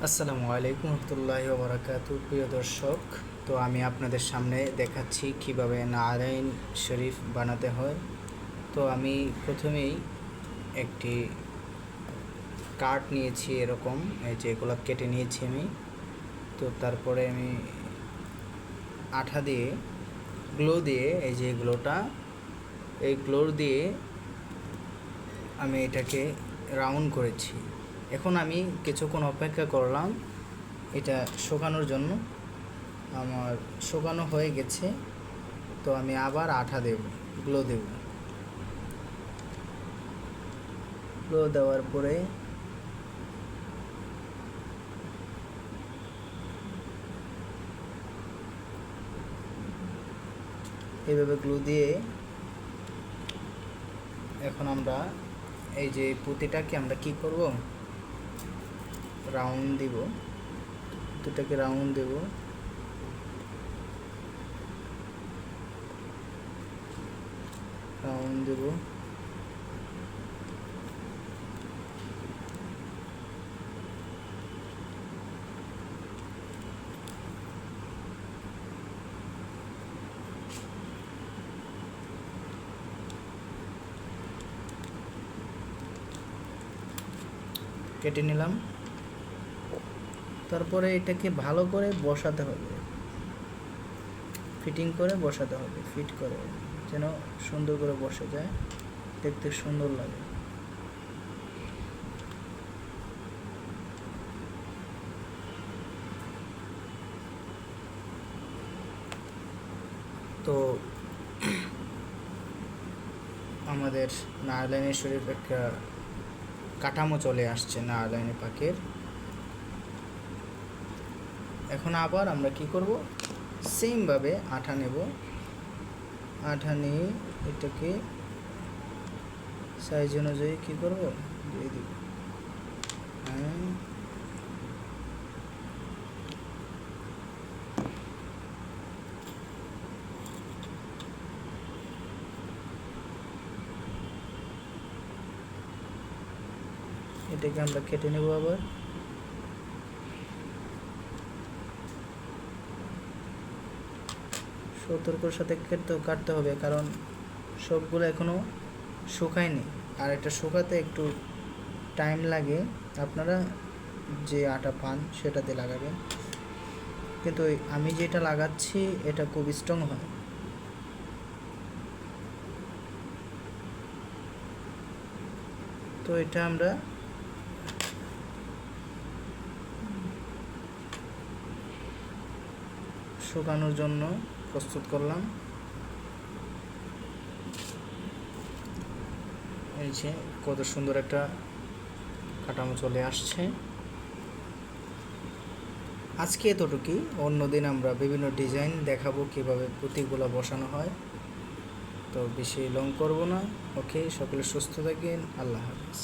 আসসালামু আলাইকুম রহমতুল্লাহি ওয়া বারাকাতুহু। প্রিয় দর্শক, তো আমি আপনাদের সামনে দেখাচ্ছি কিভাবে নারায়ণ শরীফ বানাতে হয়। তো আমি প্রথমেই একটি কার্ড নিয়েছি, এরকম এই যে এগুলো কেটে নিয়েছি আমি। তো তারপরে আমি আঠা দিয়ে গ্লো দিয়ে এই যে এই গ্লোর দিয়ে আমি এটাকে রাউন্ড করেছি। এখন আমি কিছুক্ষণ অপেক্ষা করলাম এটা শুকানোর জন্য। আমার শুকানো হয়ে গেছে, তো আমি আবার আঠা দেব, গ্লো দেব। গ্লো দেওয়ার পরে এইভাবে গ্লো দিয়ে এখন আমরা এই যে পুঁতিটাকে আমরা কি করব, রাউন্ড দিব। পুঁতিটাকে রাউন্ড দেব। রাউন্ড দেব। কেটে নিলাম। তারপরে এটাকে ভালো করে বসাতে হবে, ফিটিং করে বসাতে হবে, ফিট করে যেন সুন্দর করে বসে যায়, দেখতে সুন্দর লাগে। তো আমাদের নারায়ণ শরীফ একটা কাঠামো চলে আসছে নারায়ণ পাকের। এখন আবার আমরা কি করব, সেমভাবে আঠা নেব। আঠা নিয়ে এটাকে সাইজ অনুযায়ী কী করব, দিয়ে দিব। এটাকে আমরা কেটে নেব। আবার সতর্কর সাথে কাটতে হবে, কারণ সবগুলো এখনও শুকায়নি, আর এটা শুকাতে একটু টাইম লাগে। আপনারা যে আটা পান সেটাতে লাগাবেন, কিন্তু আমি যেটা লাগাচ্ছি এটা খুব স্ট্রং হয়। তো এটা আমরা শুকানোর জন্য প্রস্তুত করলাম। এই যে কত সুন্দর একটা কাঠামো চলে আসছে। আজকে এতটুকুই, অন্যদিন আমরা বিভিন্ন ডিজাইন দেখাবো কিভাবে পুঁতিগুলো বসানো হয়। তো বেশি লং করব না। ওকে, সকলে সুস্থ থাকেন। আল্লাহ হাফেজ।